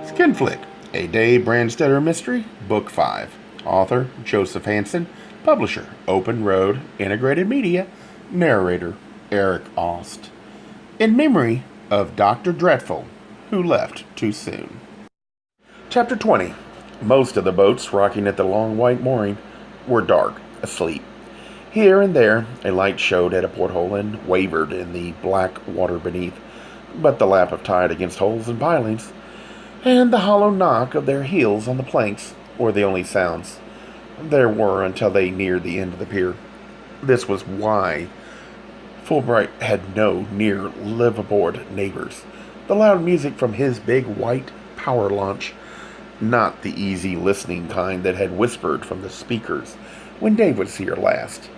Skinflick, a Dave Brandstetter mystery, Book 5. Author, Joseph Hansen. Publisher, Open Road Integrated Media. Narrator, Eric Aust. In memory of Dr. Dreadful, who left too soon. Chapter 20. Most of the boats rocking at the long white mooring were dark, asleep. Here and there, a light showed at a porthole and wavered in the black water beneath, but the lap of tide against hulls and pilings, and the hollow knock of their heels on the planks were the only sounds there were until they neared the end of the pier. This was why Fulbright had no near live-aboard neighbors. The loud music from his big white power launch, not the easy listening kind that had whispered from the speakers when Dave was here last.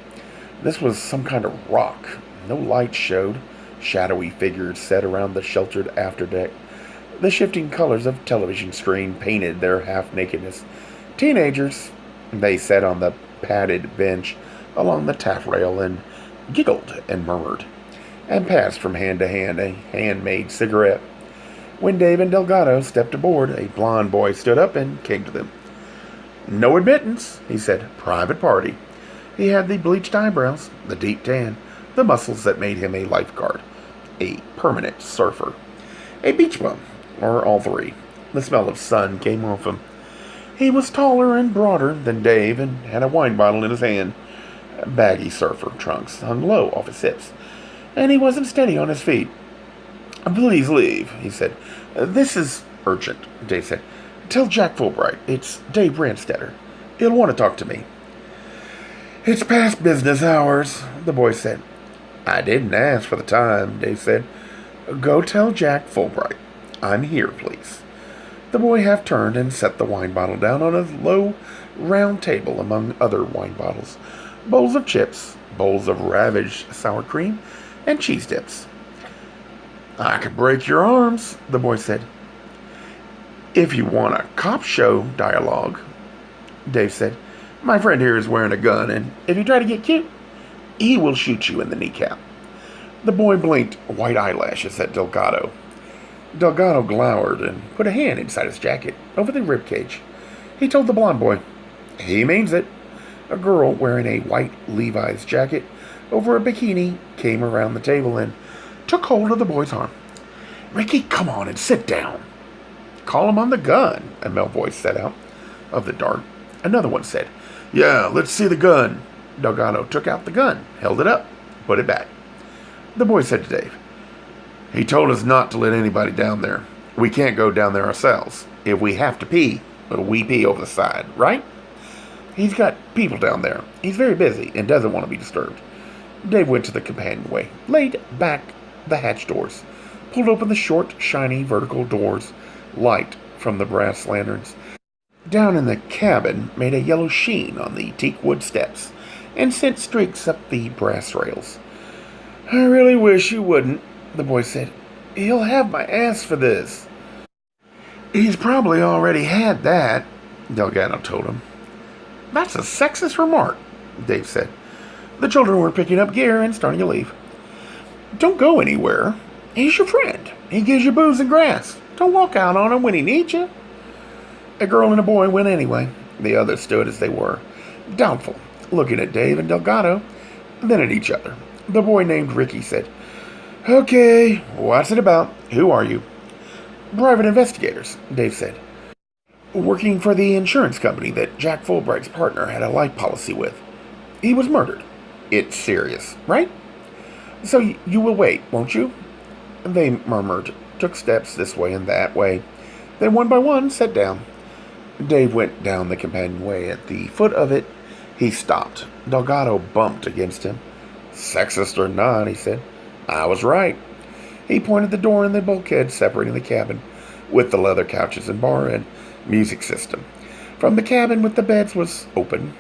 This was some kind of rock. No lights showed. Shadowy figures sat around the sheltered afterdeck. The shifting colors of television screen painted their half-nakedness. Teenagers, they sat on the padded bench along the taffrail and giggled and murmured, and passed from hand to hand a handmade cigarette. When Dave and Delgado stepped aboard, a blond boy stood up and came to them. "No admittance," he said. "Private party." He had the bleached eyebrows, the deep tan, the muscles that made him a lifeguard, a permanent surfer, a beach bum, or all three. The smell of sun came off him. He was taller and broader than Dave and had a wine bottle in his hand. Baggy surfer trunks hung low off his hips, and he wasn't steady on his feet. "Please leave," he said. "This is urgent," Dave said. "Tell Jack Fulbright it's Dave Brandstetter. He'll want to talk to me." "It's past business hours," the boy said. "I didn't ask for the time," Dave said. "Go tell Jack Fulbright I'm here, please." The boy half turned and set the wine bottle down on a low, round table among other wine bottles, bowls of chips, bowls of ravaged sour cream, and cheese dips. "I could break your arms," the boy said. "If you want a cop show dialogue," Dave said, "my friend here is wearing a gun, and if you try to get cute, he will shoot you in the kneecap." The boy blinked white eyelashes at Delgado. Delgado glowered and put a hand inside his jacket, over the ribcage. He told the blond boy, "He means it." A girl wearing a white Levi's jacket over a bikini came around the table and took hold of the boy's arm. "Ricky, come on and sit down." "Call him on the gun," a male voice said out of the dark. Another one said, "Yeah, let's see the gun." Delgado took out the gun, held it up, put it back. The boy said to Dave, "He told us not to let anybody down there. We can't go down there ourselves. If we have to pee, we pee over the side, right? He's got people down there. He's very busy and doesn't want to be disturbed." Dave went to the companionway, laid back the hatch doors, pulled open the short, shiny, vertical doors, light from the brass lanterns. Down in the cabin made a yellow sheen on the teak wood steps and sent streaks up the brass rails. "I really wish you wouldn't," the boy said. "He'll have my ass for this." "He's probably already had that," Delgado told him. "That's a sexist remark," Dave said. The children were picking up gear and starting to leave. "Don't go anywhere. He's your friend. He gives you booze and grass. Don't walk out on him when he needs you." A girl and a boy went anyway. The others stood as they were, doubtful, looking at Dave and Delgado, then at each other. The boy named Ricky said, "Okay, what's it about? Who are you?" "Private investigators," Dave said. "Working for the insurance company that Jack Fulbright's partner had a life policy with. He was murdered. It's serious, right? So you will wait, won't you?" They murmured, took steps this way and that way, then one by one sat down. Dave went down the companionway. At the foot of it, he stopped. Delgado bumped against him. "Sexist or not," he said, "I was right." He pointed the door in the bulkhead separating the cabin with the leather couches and bar and music system. From the cabin with the beds was open,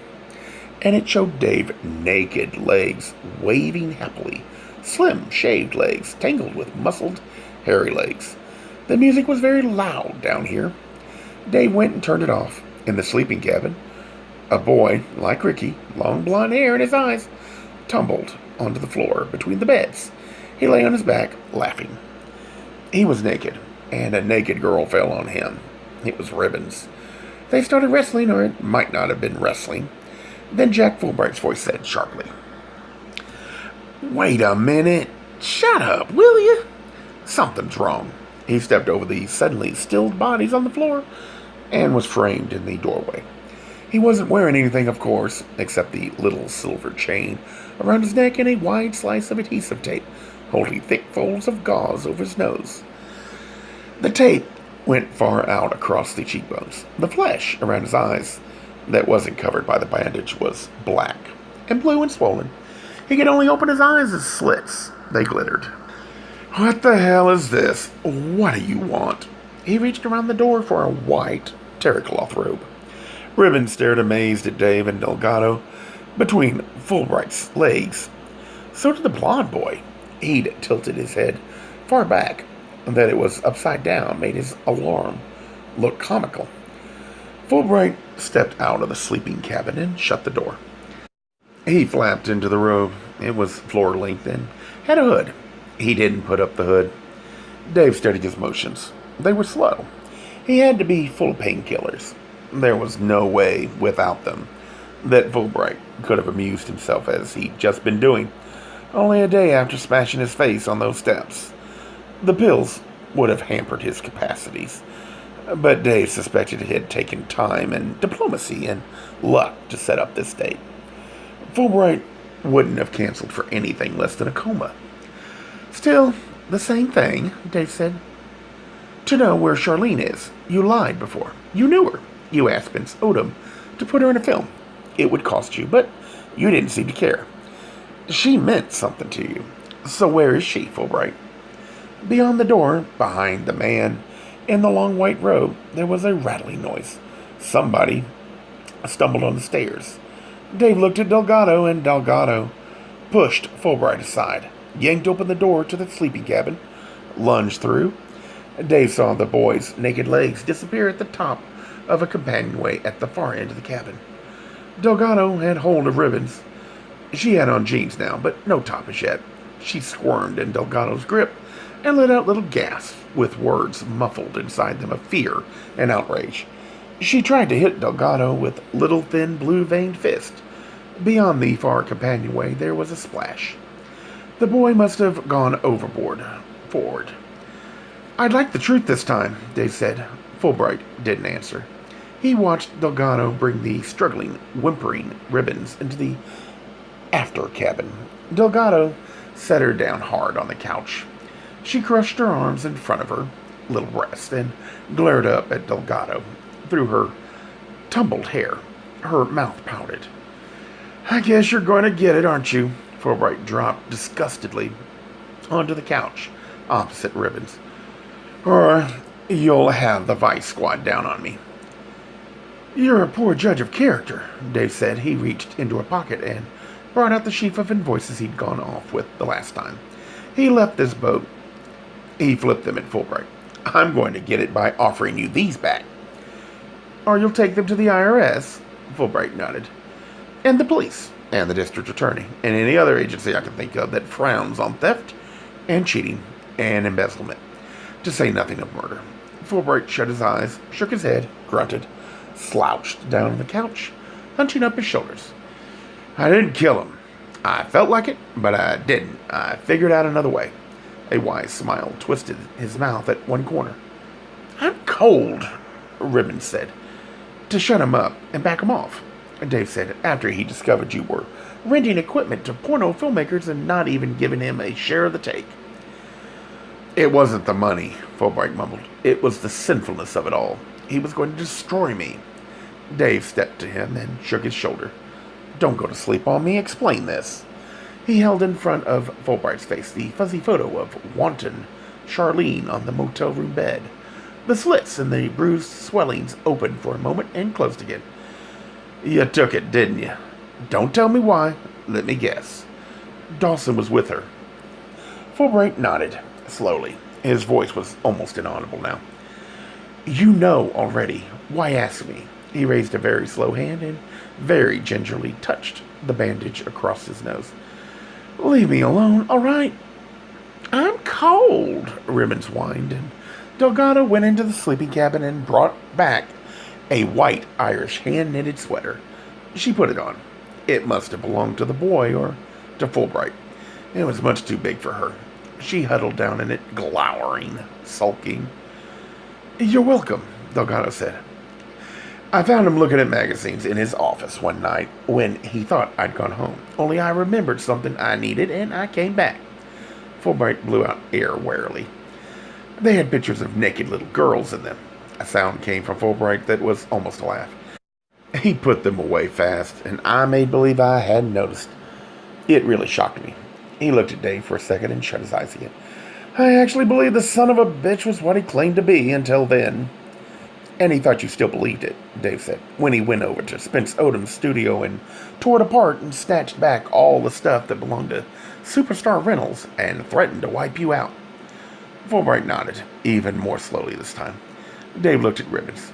and it showed Dave naked legs waving happily, slim, shaved legs tangled with muscled, hairy legs. The music was very loud down here. Dave went and turned it off. In the sleeping cabin, a boy, like Ricky, long blonde hair in his eyes, tumbled onto the floor between the beds. He lay on his back, laughing. He was naked, and a naked girl fell on him. It was Ribbons. They started wrestling, or it might not have been wrestling. Then Jack Fulbright's voice said sharply, "Wait a minute. Shut up, will you? Something's wrong." He stepped over the suddenly stilled bodies on the floor and was framed in the doorway. He wasn't wearing anything, of course, except the little silver chain around his neck and a wide slice of adhesive tape holding thick folds of gauze over his nose. The tape went far out across the cheekbones. The flesh around his eyes that wasn't covered by the bandage was black and blue and swollen. He could only open his eyes as slits. They glittered. "What the hell is this? What do you want?" He reached around the door for a white terrycloth robe. Ribbon stared amazed at Dave and Delgado between Fulbright's legs. So did the blond boy. He'd tilted his head far back, and that it was upside down made his alarm look comical. Fulbright stepped out of the sleeping cabin and shut the door. He flapped into the robe. It was floor-length and had a hood. He didn't put up the hood. Dave studied his motions. They were slow. He had to be full of painkillers. There was no way, without them, that Fulbright could have amused himself as he'd just been doing, only a day after smashing his face on those steps. The pills would have hampered his capacities, but Dave suspected it had taken time and diplomacy and luck to set up this date. Fulbright wouldn't have canceled for anything less than a coma. "Still, the same thing," Dave said. "To know where Charlene is. You lied before. You knew her. You asked Vince Odom to put her in a film. It would cost you, but you didn't seem to care. She meant something to you. So where is she, Fulbright?" Beyond the door, behind the man in the long white robe, there was a rattling noise. Somebody stumbled on the stairs. Dave looked at Delgado, and Delgado pushed Fulbright aside, yanked open the door to the sleeping cabin, lunged through. Dave saw the boy's naked legs disappear at the top of a companionway at the far end of the cabin. Delgado had hold of Ribbons. She had on jeans now, but no top as yet. She squirmed in Delgado's grip and let out little gasps with words muffled inside them of fear and outrage. She tried to hit Delgado with little thin blue-veined fists. Beyond the far companionway there was a splash. The boy must have gone overboard, forward. "I'd like the truth this time," Dave said. Fulbright didn't answer. He watched Delgado bring the struggling, whimpering Ribbons into the after cabin. Delgado set her down hard on the couch. She crushed her arms in front of her little breast and glared up at Delgado through her tumbled hair. Her mouth pouted. "I guess you're going to get it, aren't you?" Fulbright dropped disgustedly onto the couch opposite Ribbons. "Or you'll have the Vice Squad down on me." "You're a poor judge of character," Dave said. He reached into a pocket and brought out the sheaf of invoices he'd gone off with the last time he left this boat. He flipped them at Fulbright. "I'm going to get it by offering you these back." "Or you'll take them to the IRS?" Fulbright nodded. "And the police, and the district attorney, and any other agency I can think of that frowns on theft and cheating and embezzlement, to say nothing of murder." Fulbright shut his eyes, shook his head, grunted, slouched down on the couch, hunching up his shoulders. "I didn't kill him. I felt like it, but I didn't. I figured out another way." A wise smile twisted his mouth at one corner. "I'm cold," Ribbons said. "To shut him up and back him off," Dave said, "after he discovered you were renting equipment to porno filmmakers and not even giving him a share of the take." "It wasn't the money," Fulbright mumbled. "It was the sinfulness of it all. He was going to destroy me." Dave stepped to him and shook his shoulder. "Don't go to sleep on me. Explain this." He held in front of Fulbright's face the fuzzy photo of wanton Charlene on the motel room bed. The slits and the bruised swellings opened for a moment and closed again. "You took it, didn't you? Don't tell me why. Let me guess. Dawson was with her." Fulbright nodded, slowly. His voice was almost inaudible now. "You know already. Why ask me?" He raised a very slow hand and very gingerly touched the bandage across his nose. "Leave me alone, all right?" "I'm cold," Ribbons whined, and Delgado went into the sleeping cabin and brought back a white Irish hand-knitted sweater. She put it on. It must have belonged to the boy or to Fulbright. It was much too big for her. She huddled down in it, glowering, sulking. "You're welcome," Delgado said. "I found him looking at magazines in his office one night when he thought I'd gone home. Only I remembered something I needed and I came back." Fulbright blew out air warily. They had pictures of naked little girls in them. A sound came from Fulbright that was almost a laugh. He put them away fast, and I made believe I hadn't noticed. It really shocked me. He looked at Dave for a second and shut his eyes again. "I actually believed the son of a bitch was what he claimed to be until then." "And he thought you still believed it," Dave said, "when he went over to Spence Odom's studio and tore it apart and snatched back all the stuff that belonged to Superstar Rentals and threatened to wipe you out." Fulbright nodded, even more slowly this time. Dave looked at Ribbons.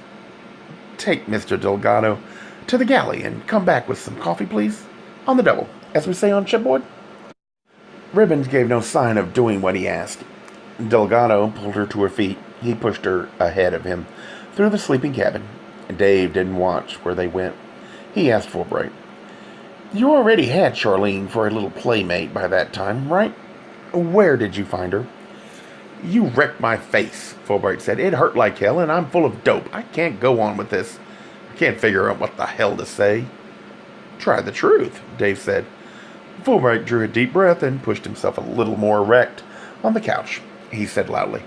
"Take Mr. Delgado to the galley and come back with some coffee, please. On the double, as we say on shipboard." Ribbons gave no sign of doing what he asked. Delgado pulled her to her feet. He pushed her ahead of him through the sleeping cabin. Dave didn't watch where they went. He asked Fulbright, "You already had Charlene for a little playmate by that time, right? Where did you find her?" "You wrecked my face," Fulbright said. "It hurt like hell, and I'm full of dope. I can't go on with this. I can't figure out what the hell to say." "Try the truth," Dave said. Fulbright drew a deep breath and pushed himself a little more erect on the couch. He said loudly,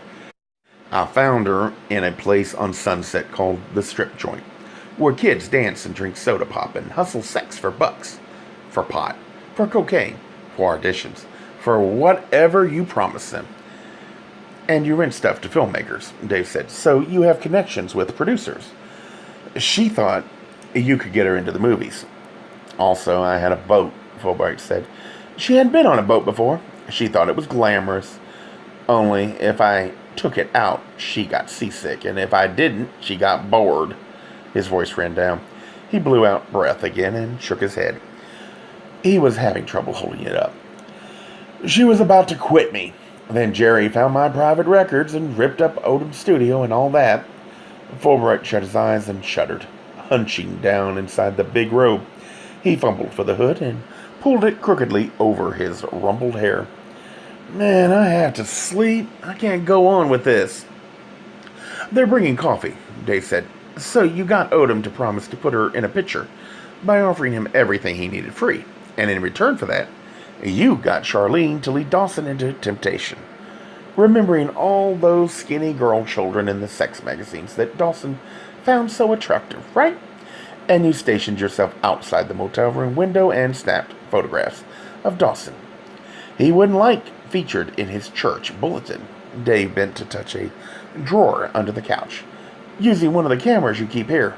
"I found her in a place on Sunset called the Strip Joint, where kids dance and drink soda pop and hustle sex for bucks, for pot, for cocaine, for auditions, for whatever you promise them. And you rent stuff to filmmakers," Dave said, "so you have connections with producers. She thought you could get her into the movies. Also, I had a boat," Fulbright said. "She hadn't been on a boat before. She thought it was glamorous. Only if I took it out, she got seasick, and if I didn't, she got bored." His voice ran down. He blew out breath again and shook his head. He was having trouble holding it up. "She was about to quit me. Then Jerry found my private records and ripped up Odom's studio and all that." Fulbright shut his eyes and shuddered, hunching down inside the big robe. He fumbled for the hood and pulled it crookedly over his rumpled hair. "Man, I have to sleep. I can't go on with this." "They're bringing coffee," Dave said. "So you got Odom to promise to put her in a picture by offering him everything he needed free. And in return for that, you got Charlene to lead Dawson into temptation, remembering all those skinny girl children in the sex magazines that Dawson found so attractive, right? And you stationed yourself outside the motel room window and snapped photographs of Dawson. He wouldn't like featured in his church bulletin." Dave bent to touch a drawer under the couch. "Using one of the cameras you keep here."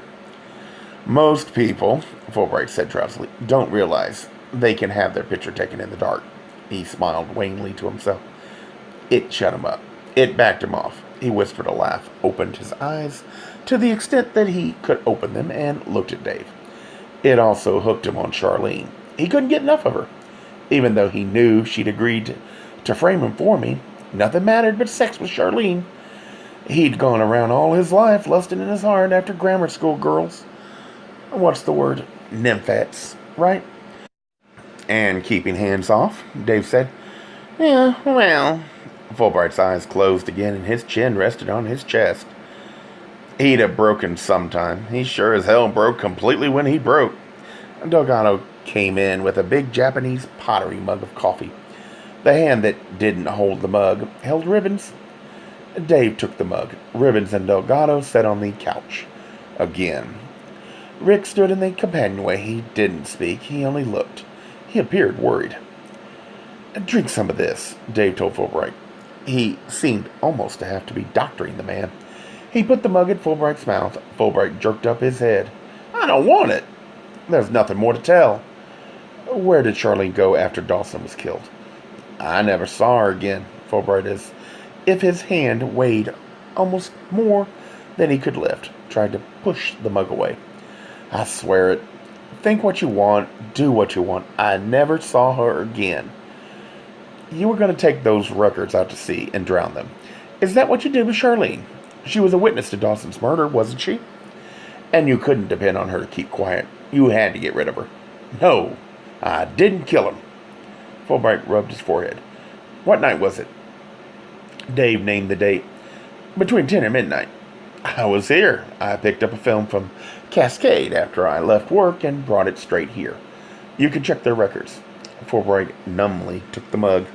"Most people," Fulbright said drowsily, "don't realize they can have their picture taken in the dark." He smiled wanly to himself. It shut him up. It backed him off. He whispered a laugh, opened his eyes to the extent that he could open them, and looked at Dave. It also hooked him on Charlene. He couldn't get enough of her. Even though he knew she'd agreed to frame him for me, nothing mattered but sex with Charlene. He'd gone around all his life lusting in his heart after grammar school girls. What's the word? Nymphets, right? "And keeping hands off," Dave said. "Yeah, well." Fulbright's eyes closed again and his chin rested on his chest. "He'd have broken sometime. He sure as hell broke completely when he broke." Delgado came in with a big Japanese pottery mug of coffee. The hand that didn't hold the mug held Ribbons. Dave took the mug. Ribbons and Delgado sat on the couch. Again. Rick stood in the companionway. He didn't speak. He only looked. He appeared worried. "Drink some of this," Dave told Fulbright. He seemed almost to have to be doctoring the man. He put the mug in Fulbright's mouth. Fulbright jerked up his head. "I don't want it." "There's nothing more to tell." "Where did Charlene go after Dawson was killed?" "I never saw her again." Fulbright, as if his hand weighed almost more than he could lift, tried to push the mug away. "I swear it. Think what you want. Do what you want. I never saw her again. You were going to take those records out to sea and drown them. Is that what you did with Charlene? She was a witness to Dawson's murder, wasn't she? And you couldn't depend on her to keep quiet. You had to get rid of her. No, I didn't kill him. Fulbright rubbed his forehead. What night was it? Dave named the date. Between 10 and midnight. I was here. I picked up a film from Cascade after I left work and brought it straight here. You can check their records. Fulbright numbly took the mug.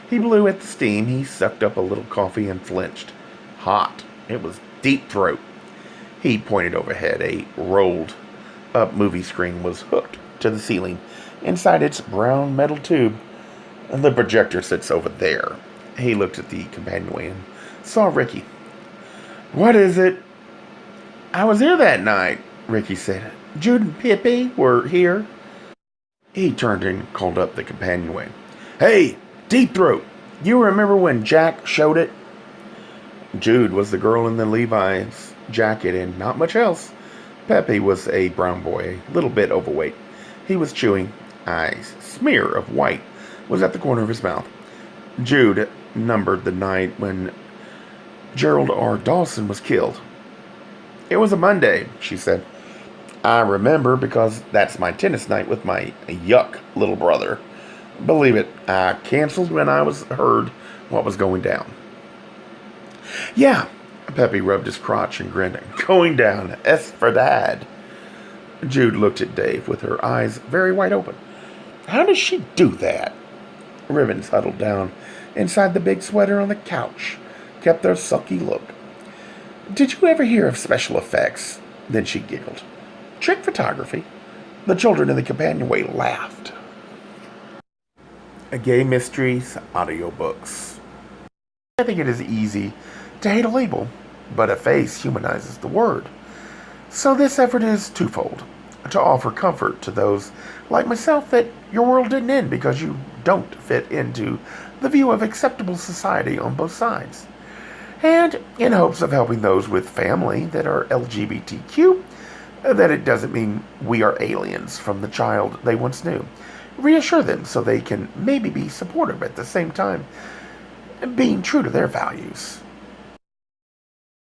He blew at the steam. He sucked up a little coffee and flinched. Hot. It was deep throat. He pointed overhead. A rolled-up movie screen was hooked to the ceiling inside its brown metal tube. The projector sits over there. He looked at the companionway and saw Ricky. What is it? I was here that night, Ricky said. Jude and Pippi were here. He turned and called up the companionway. Hey, Deep Throat, you remember when Jack showed it? Jude was the girl in the Levi's jacket and not much else. Pepe was a brown boy, a little bit overweight. He was chewing. A smear of white was at the corner of his mouth. Jude numbered the night when Gerald R. Dawson was killed. It was a Monday, she said. I remember because that's my tennis night with my yuck little brother. Believe it, I canceled when I heard what was going down. Yeah, Pepe rubbed his crotch and grinned. Going down, S for Dad. Jude looked at Dave with her eyes very wide open. How does she do that? Ribbons huddled down inside the big sweater on the couch kept their sulky look. Did you ever hear of special effects? Then she giggled. Trick photography? The children in the companionway laughed. Gay Mysteries audiobooks. I think it is easy to hate a label, but a face humanizes the word. So this effort is twofold. To offer comfort to those like myself that your world didn't end because you don't fit into the view of acceptable society on both sides. And in hopes of helping those with family that are LGBTQ, that it doesn't mean we are aliens from the child they once knew. Reassure them so they can maybe be supportive at the same time, being true to their values.